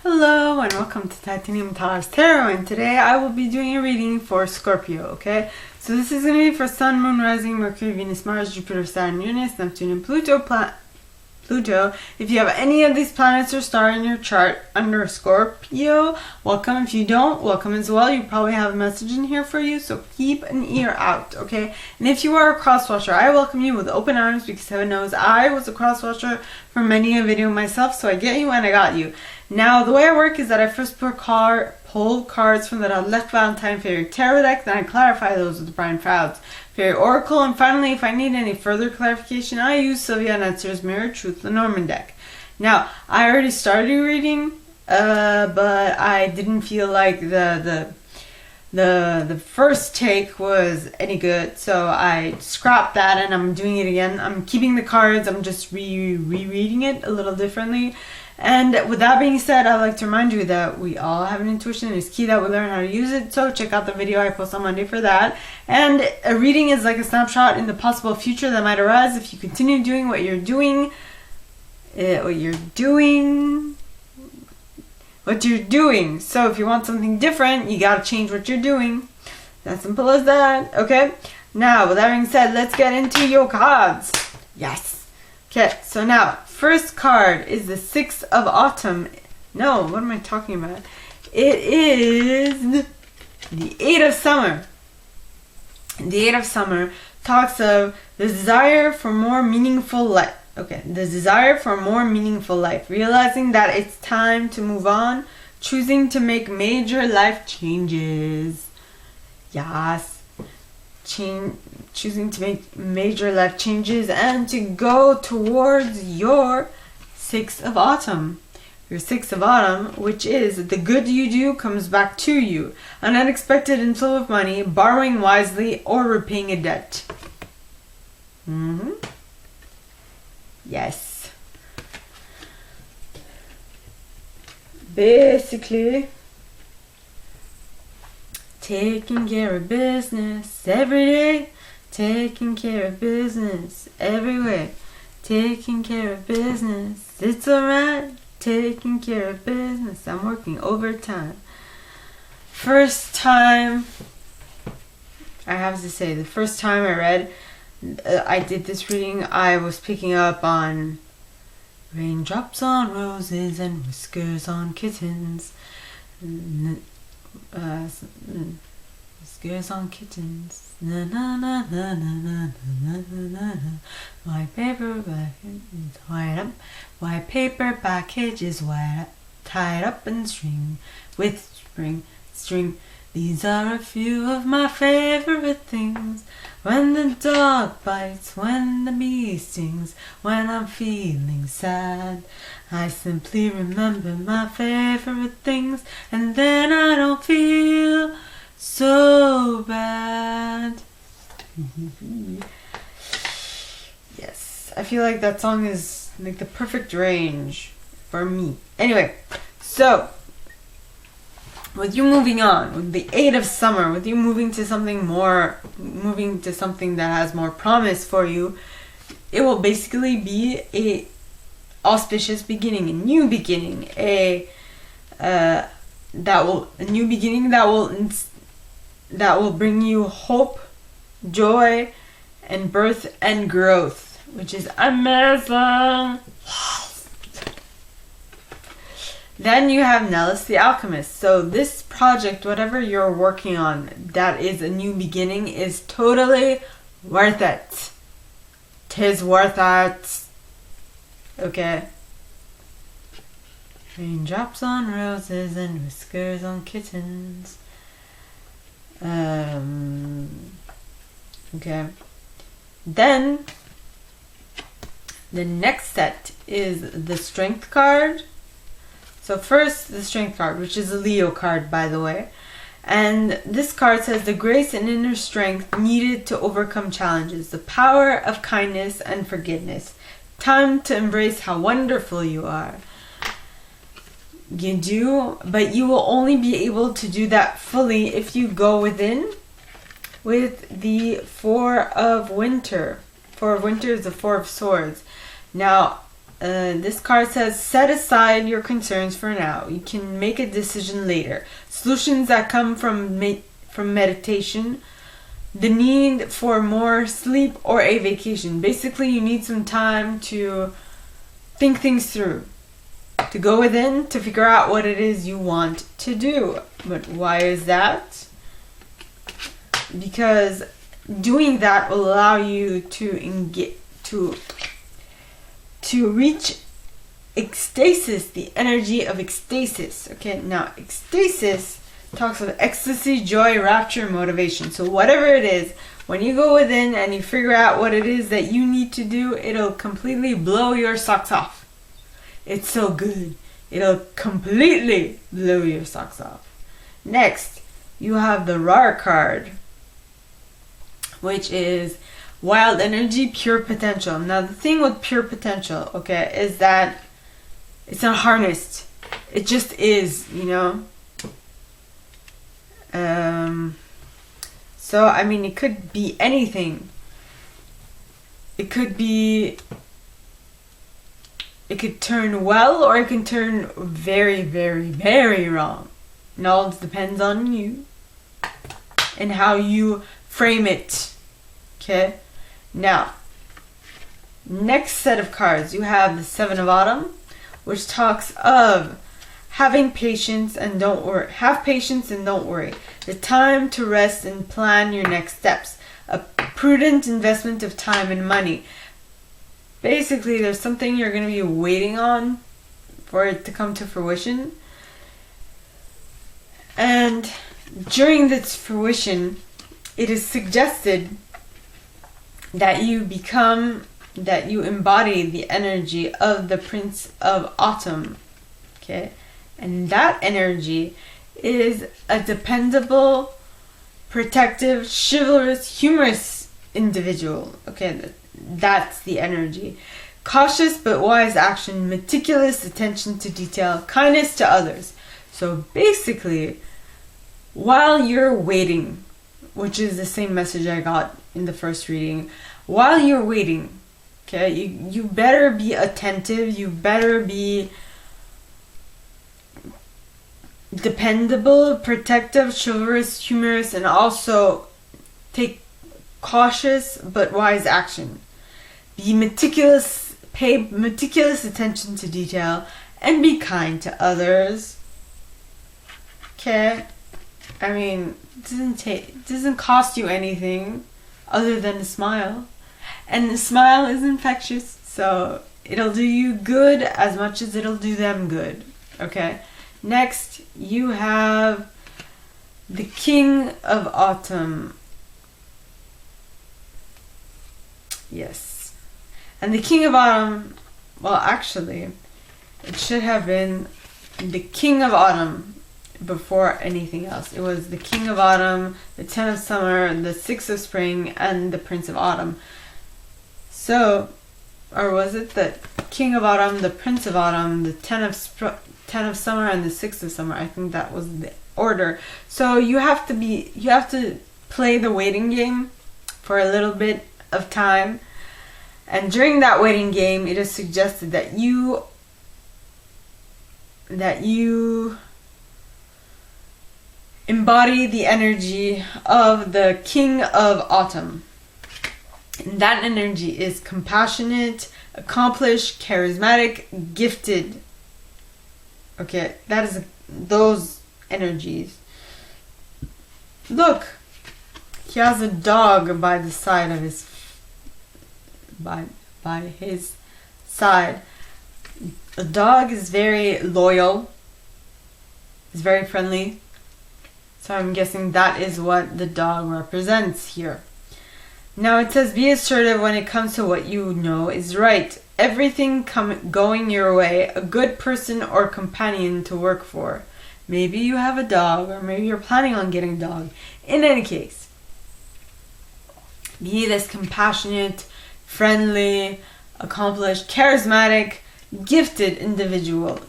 Hello and welcome to Titanium Taurus Tarot, and today I will be doing a reading for Scorpio, okay? So this is going to be for Sun, Moon, Rising, Mercury, Venus, Mars, Jupiter, Saturn, Uranus, Neptune, and Pluto. If you have any of these planets or star in your chart under Scorpio, welcome. If you don't, welcome as well. You probably have a message in here for you, so keep an ear out, okay? And if you are a cross-watcher, I welcome you with open arms, because heaven knows I was a cross-watcher for many a video myself, so I get you and I got you. Now, the way I work is that I first pull cards from the Left Valentine Fairy Tarot deck, then I clarify those with the Brian Froude's Fairy Oracle, and finally, if I need any further clarification, I use Sylvia Netzer's Mirror Truth Lenormand deck. Now, I already started reading, but I didn't feel like the first take was any good, so I scrapped that and I'm doing it again. I'm keeping the cards, I'm just rereading it a little differently. And with that being said, I'd like to remind you that we all have an intuition. It's key that we learn how to use it. So check out the video I post on Monday for that. And a reading is like a snapshot in the possible future that might arise if you continue doing what you're doing. So if you want something different, you gotta change what you're doing. As simple as that. Okay. Now, with that being said, let's get into your cards. Yes. Okay. So now, first card is the Six of Autumn. No, what am I talking about? It is the Eight of Summer. The Eight of Summer talks of the desire for more meaningful life. Okay, the desire for a more meaningful life. Realizing that it's time to move on. Choosing to make major life changes. Yes. Choosing to make major life changes and to go towards your Six of Autumn. Your Six of Autumn, which is the good you do comes back to you. An unexpected inflow of money, borrowing wisely, or repaying a debt. Yes. Basically, taking care of business every day. Taking care of business everywhere. Taking care of business. It's alright. Taking care of business. I'm working overtime. First time, I have to say, the first time I did this reading, I was picking up on raindrops on roses and whiskers on kittens. Whiskers on kittens. Na na na na na na na na na. White paper package is white up. White paper package is white up. Tied up in string with string. These are a few of my favorite things. When the dog bites, when the bee stings, when I'm feeling sad, I simply remember my favorite things, and then I don't feel so bad. Yes, I feel like that song is like the perfect range for me. Anyway, so with you moving on, with the Eight of Summer, with you moving to something that has more promise for you, it will basically be a auspicious beginning, a new beginning, a new beginning that will bring you hope, joy, and birth and growth, which is amazing. Then you have Nellis the Alchemist. So this project, whatever you're working on, that is a new beginning, is totally worth it. 'Tis worth it. Okay. Raindrops on roses and whiskers on kittens. Okay. Then the next set is the Strength card. So first, the Strength card, which is a Leo card, by the way. And this card says the grace and inner strength needed to overcome challenges, the power of kindness and forgiveness. Time to embrace how wonderful you are. You do, but you will only be able to do that fully if you go within with the Four of Winter. Four of Winter is the Four of Swords. Now, This card says, set aside your concerns for now. You can make a decision later. Solutions that come from meditation, the need for more sleep, or a vacation. Basically, you need some time to think things through, to go within, to figure out what it is you want to do. But why is that? Because doing that will allow you to reach ecstasis, the energy of ecstasis. Okay, now ecstasis talks of ecstasy, joy, rapture, motivation. So whatever it is, when you go within and you figure out what it is that you need to do, it'll completely blow your socks off. It's so good. It'll completely blow your socks off. Next, you have the RAR card, which is wild energy, pure potential. Now the thing with pure potential, okay, is that it's not harnessed. It just is, you know. So I mean, it could be anything. It could turn well, or it can turn very, very, very wrong. It all depends on you and how you frame it. Okay? Now, next set of cards, you have the Seven of Autumn, which talks of having patience and don't worry. Have patience and don't worry. The time to rest and plan your next steps. A prudent investment of time and money. Basically, there's something you're going to be waiting on for it to come to fruition. And during this fruition, it is suggested that you embody the energy of the Prince of Autumn. Okay? And that energy is a dependable, protective, chivalrous, humorous individual. Okay, that's the energy. Cautious but wise action, meticulous attention to detail, kindness to others. So basically, while you're waiting, which is the same message I got in the first reading, while you're waiting, okay, you better be attentive, you better be dependable, protective, chivalrous, humorous, and also take cautious but wise action. Be meticulous, pay meticulous attention to detail, and be kind to others. Okay? I mean, it doesn't cost you anything other than a smile. And the smile is infectious, so it'll do you good as much as it'll do them good. Okay? Next, you have the King of Autumn. Yes. And the King of Autumn, well, actually, it should have been the King of Autumn before anything else. It was the King of Autumn, the Ten of Summer, the Six of Spring, and the Prince of Autumn. So, or was it the King of Autumn, the Prince of Autumn, the Ten of Summer, and the Sixth of Summer? I think that was the order. So you have to play the waiting game for a little bit of time, and during that waiting game, it is suggested that you embody the energy of the King of Autumn. And that energy is compassionate, accomplished, charismatic, gifted. Okay, that is those energies. Look, he has a dog by the side of his by his side. A dog is very loyal. Is very friendly. So I'm guessing that is what the dog represents here. Now it says, be assertive when it comes to what you know is right. Everything going your way, a good person or companion to work for. Maybe you have a dog, or maybe you're planning on getting a dog. In any case, be this compassionate, friendly, accomplished, charismatic, gifted individual.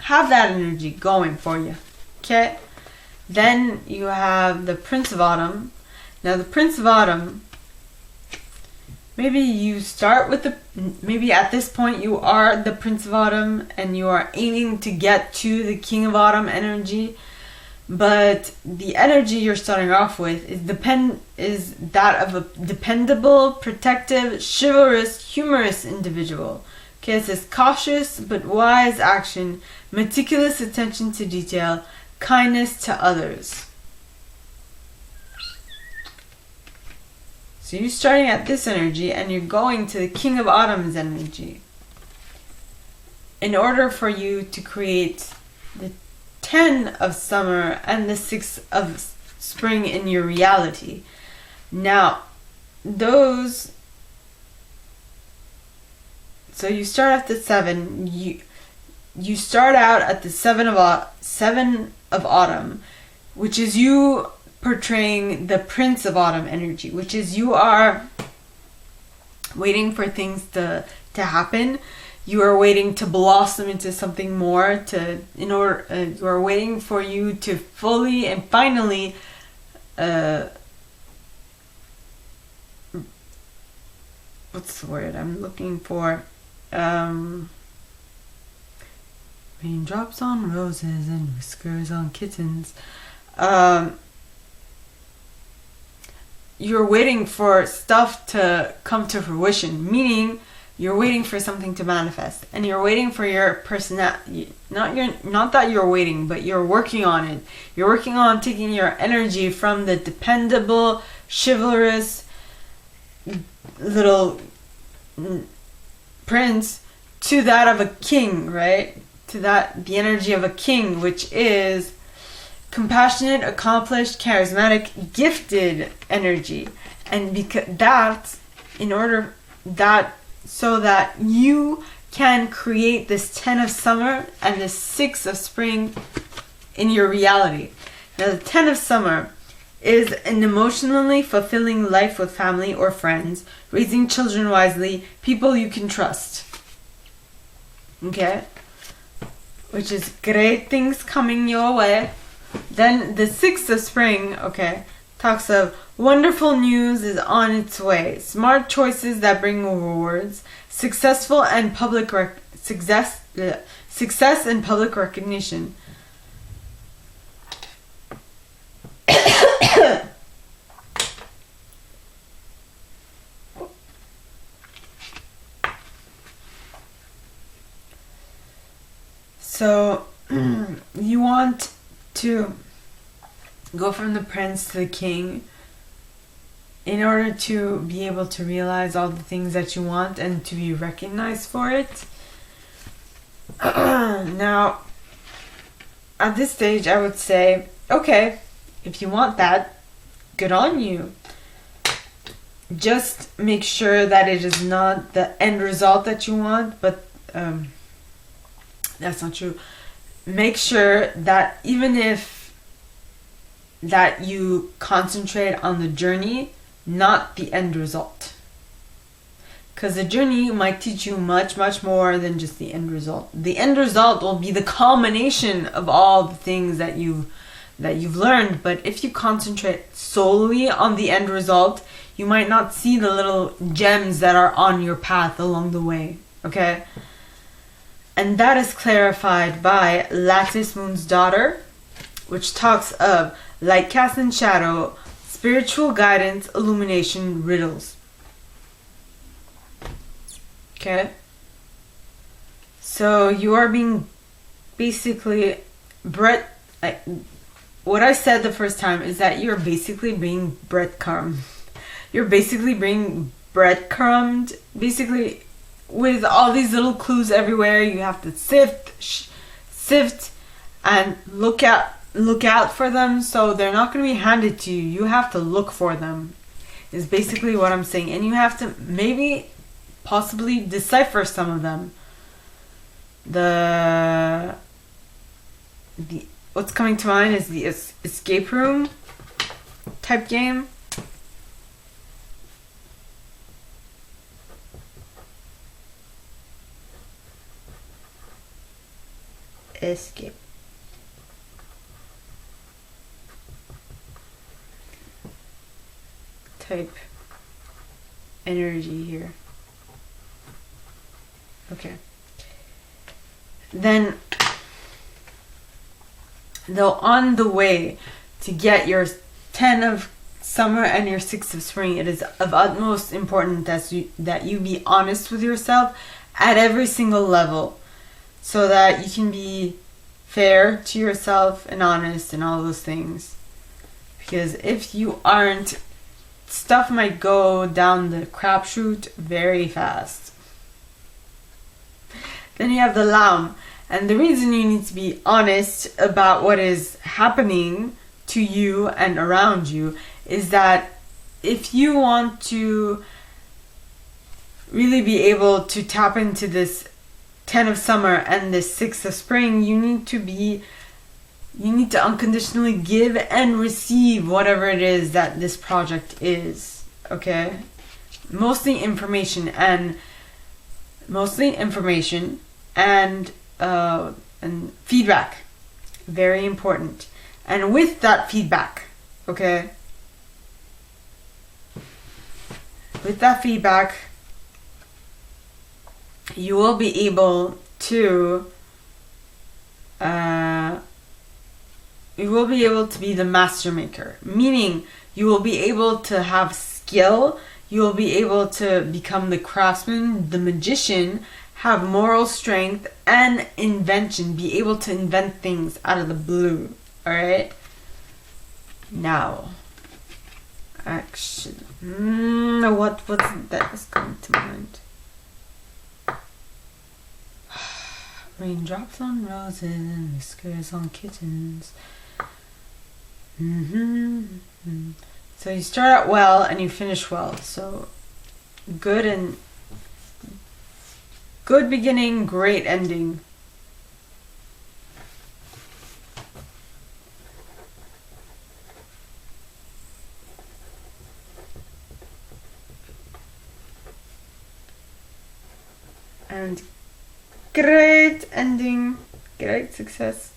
Have that energy going for you. Okay? Then you have the Prince of Autumn. Now the Prince of Autumn, maybe you start with maybe at this point you are the Prince of Autumn and you are aiming to get to the King of Autumn energy, but the energy you're starting off with is that of a dependable, protective, chivalrous, humorous individual. Okay, it says cautious but wise action, meticulous attention to detail, kindness to others. So you're starting at this energy and you're going to the King of Autumn's energy. In order for you to create the 10 of summer and the 6 of spring in your reality. Now, so you start at the 7. You start out at the 7 of autumn, which is you portraying the Prince of Autumn energy, which is you are waiting for things to happen. You are waiting to blossom into something more. You are waiting for you to fully and finally what's the word I'm looking for? Raindrops on roses and whiskers on kittens. You're waiting for stuff to come to fruition, meaning you're waiting for something to manifest, and you're waiting for your personality. Not that you're waiting, but you're working on it. You're working on taking your energy from the dependable, chivalrous little prince to that of a king, right? To the energy of a king, which is compassionate, accomplished, charismatic, gifted energy. And so that you can create this 10 of summer and the 6 of spring in your reality. Now, the 10 of summer is an emotionally fulfilling life with family or friends, raising children wisely, people you can trust. Okay? Which is great things coming your way. Then the 6 of spring, okay, talks of wonderful news is on its way, smart choices that bring rewards, success and public recognition. So you want to go from the prince to the king in order to be able to realize all the things that you want and to be recognized for it. Now, at this stage, I would say, okay, if you want that, good on you. Just make sure that it is not the end result that you want, but that's not true. Make sure that even if that you concentrate on the journey, not the end result. Because the journey might teach you much, much more than just the end result. The end result will be the culmination of all the things that you've learned. But if you concentrate solely on the end result, you might not see the little gems that are on your path along the way. Okay? And that is clarified by Lattice Moon's Daughter, which talks of light cast and shadow, spiritual guidance, illumination, riddles. Okay? So you are being basically what I said the first time is that you're basically being breadcrumbed. You're basically being breadcrumbed. Basically, with all these little clues everywhere, you have to sift and look out for them. So they're not going to be handed to you. You have to look for them, is basically what I'm saying. And you have to possibly decipher some of them. What's coming to mind is the escape room type game. Escape. Type energy here. Okay. Then, though, on the way to get your 10 of summer and your 6 of spring, it is of utmost importance that you be honest with yourself at every single level, so that you can be fair to yourself and honest and all those things. Because if you aren't, stuff might go down the crapshoot very fast. Then you have the Lamb. And the reason you need to be honest about what is happening to you and around you is that if you want to really be able to tap into this 10 of summer and this 6 of spring, you need to unconditionally give and receive whatever it is that this project is. Okay? Mostly information and feedback. Very important. And with that feedback, okay? With that feedback, you will be able to be the master maker. Meaning, you will be able to have skill, you will be able to become the craftsman, the magician, have moral strength and invention, be able to invent things out of the blue. Alright? Now, action. What's that is coming to mind? Raindrops on roses and whiskers on kittens. So you start out well and you finish well. So good beginning, great ending. And great ending, great success.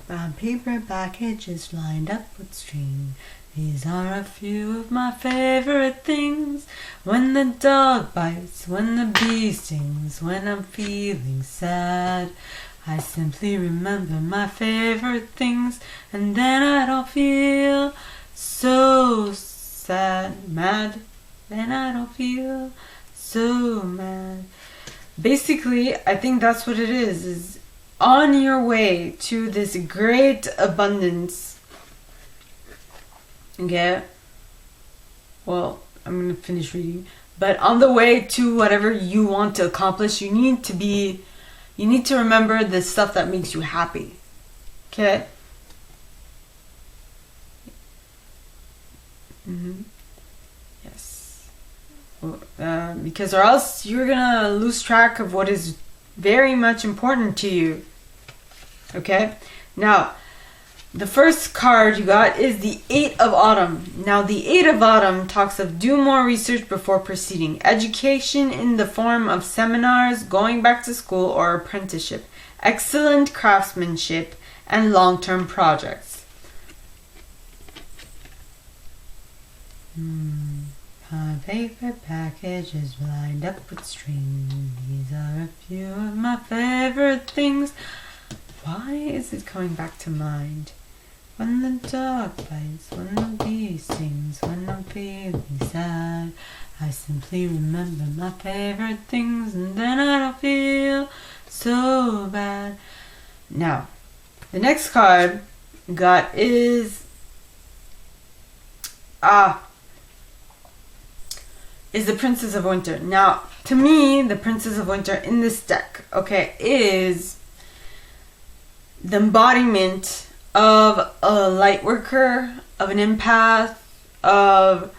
Brown paper packages lined up with string. These are a few of my favorite things. When the dog bites, when the bee stings, when I'm feeling sad, I simply remember my favorite things, and then I don't feel so mad. Then I don't feel so mad. Basically, I think that's what it is on your way to this great abundance. Okay? Well, I'm going to finish reading. But on the way to whatever you want to accomplish, you need to remember the stuff that makes you happy. Okay? Yes. Because or else you're gonna lose track of what is very much important to you. Okay? Now, the first card you got is the 8 of Autumn. Now, the 8 of Autumn talks of do more research before proceeding. Education in the form of seminars, going back to school, or apprenticeship. Excellent craftsmanship and long-term projects. My favorite package is lined up with string. These are a few of my favorite things. Why is it coming back to mind? When the dog bites, when the bee stings, when I'm feeling sad, I simply remember my favorite things, and then I don't feel so bad. Now, the next card we got is the Princess of Winter. Now, to me, the Princess of Winter in this deck, okay, is the embodiment of a light worker, of an empath, of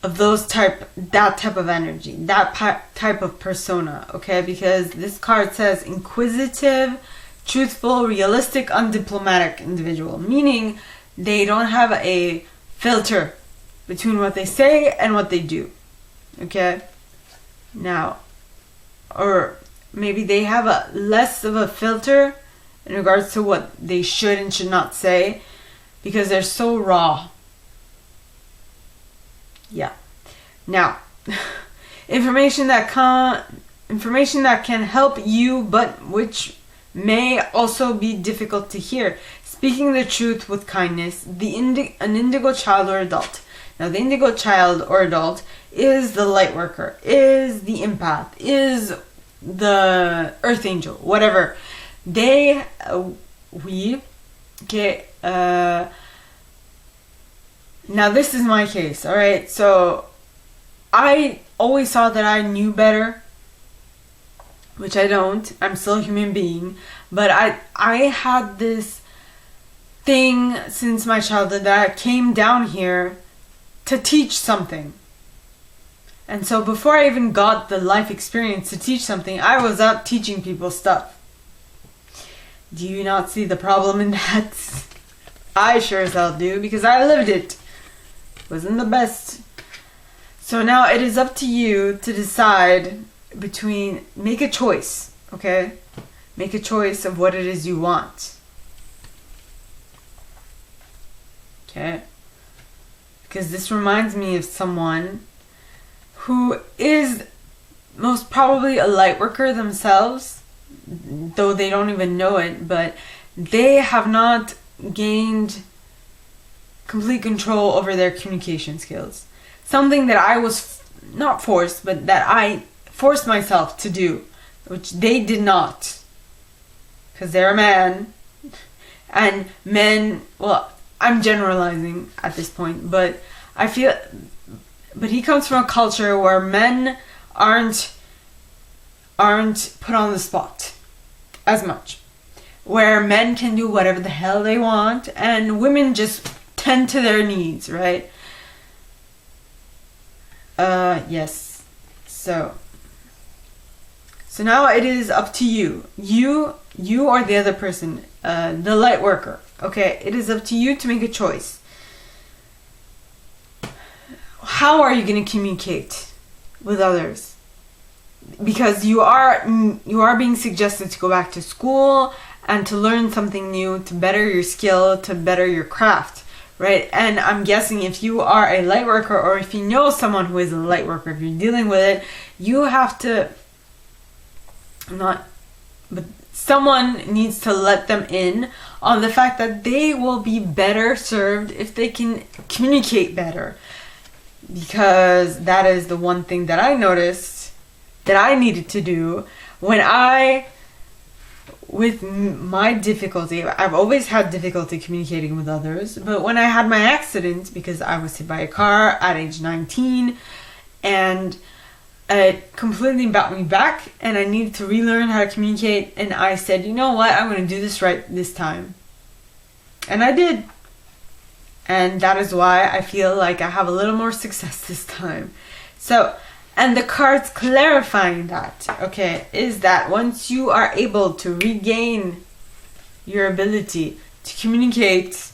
that type of energy, that type of persona, okay? Because this card says inquisitive, truthful, realistic, undiplomatic individual, meaning they don't have a filter between what they say and what they do, okay? Now, or maybe they have a less of a filter in regards to what they should and should not say, because they're so raw. Yeah. Now, information that can help you, but which may also be difficult to hear. Speaking the truth with kindness, an indigo child or adult. Now, the indigo child or adult is the light worker, is the empath, is the earth angel, whatever. Now this is my case, alright? So, I always thought that I knew better, which I don't. I'm still a human being. But I had this thing since my childhood that I came down here to teach something. And so before I even got the life experience to teach something, I was out teaching people stuff. Do you not see the problem in that? I sure as hell do, because I lived it. Wasn't the best. So now it is up to you to decide between, make a choice, okay? Make a choice of what it is you want. Okay? Because this reminds me of someone who is most probably a light worker themselves, though they don't even know it, but they have not gained complete control over their communication skills. Something that I was not forced, but that I forced myself to do, which they did not. Because they're a man. And men, well, I'm generalizing at this point, but he comes from a culture where men aren't put on the spot as much. Where men can do whatever the hell they want, and women just tend to their needs, right? Yes. So now it is up to you. You or the other person, the light worker. Okay, it is up to you to make a choice. How are you going to communicate with others? Because you are being suggested to go back to school and to learn something new, to better your skill, to better your craft, right? And I'm guessing if you are a light worker, or if you know someone who is a light worker, if you're dealing with it, you have to someone needs to let them in on the fact that they will be better served if they can communicate better. Because that is the one thing that I noticed that I needed to do with my difficulty. I've always had difficulty communicating with others, but when I had my accident, because I was hit by a car at age 19, and it completely brought me back, and I needed to relearn how to communicate, and I said, you know what, I'm going to do this right this time. And I did. And that is why I feel like I have a little more success this time. So, and the cards clarifying that, okay, is that once you are able to regain your ability to communicate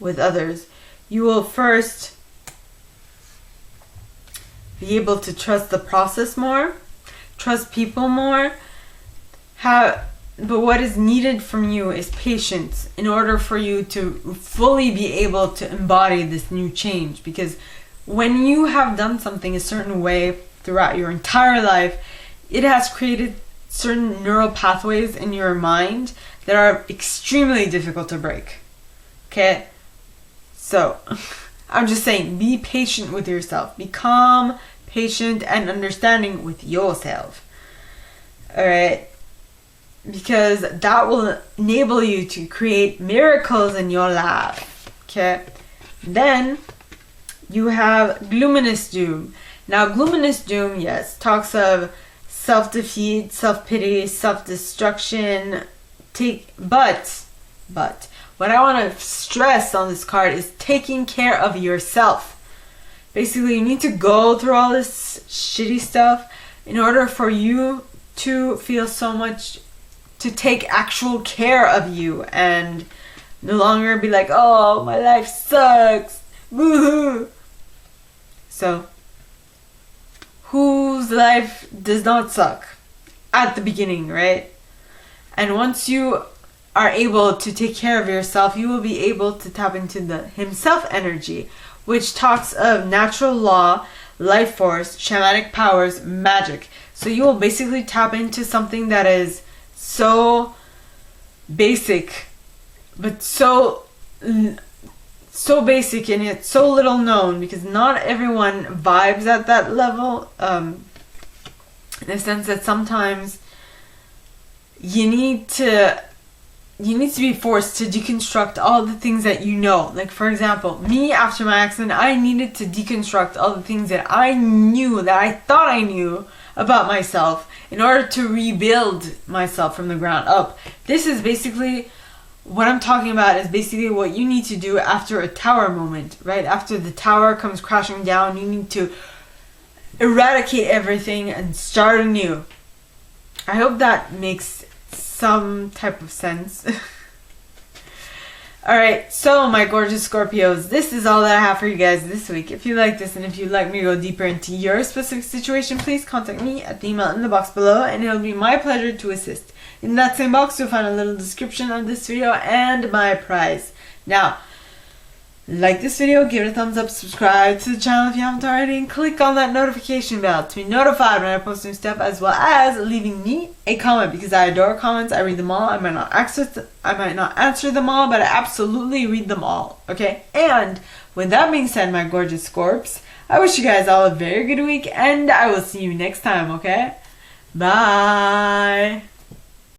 with others, you will first be able to trust the process more, trust people more. But what is needed from you is patience in order for you to fully be able to embody this new change. Because when you have done something a certain way throughout your entire life, it has created certain neural pathways in your mind that are extremely difficult to break. Okay? So, I'm just saying, be patient with yourself. Be calm, patient, and understanding with yourself. Alright? Because that will enable you to create miracles in your life. Okay? Then you have Gloominous Doom. Now, Gloominous Doom, yes, talks of self-defeat, self-pity, self-destruction. But what I want to stress on this card is taking care of yourself. Basically, you need to go through all this shitty stuff in order for you to feel so much, to take actual care of you and no longer be like, oh, my life sucks, woohoo. So, whose life does not suck? at the beginning, right? And once you are able to take care of yourself, you will be able to tap into the himself energy, which talks of natural law, life force, shamanic powers, magic. So you will basically tap into something that is so basic, but so basic, and yet so little known, because not everyone vibes at that level, in the sense that sometimes you need to be forced to deconstruct all the things that you know. Like, for example, me, after my accident, I needed to deconstruct all the things that I knew, that I thought I knew about myself, in order to rebuild myself from the ground up. This is basically what I'm talking about, is basically what you need to do after a tower moment, right? After the tower comes crashing down, you need to eradicate everything and start anew. I hope that makes some type of sense. Alright, so my gorgeous Scorpios, this is all that I have for you guys this week. If you like this, and if you'd like me to go deeper into your specific situation, please contact me at the email in the box below, and it'll be my pleasure to assist. In that same box, you'll find a little description of this video and my prize. Now, like this video, give it a thumbs up, subscribe to the channel if you haven't already, and click on that notification bell to be notified when I post new stuff, as well as leaving me a comment, because I adore comments. I read them all. I might not answer them all, but I absolutely read them all. Okay? And with that being said, my gorgeous Scorps, I wish you guys all a very good week, and I will see you next time, okay? Bye!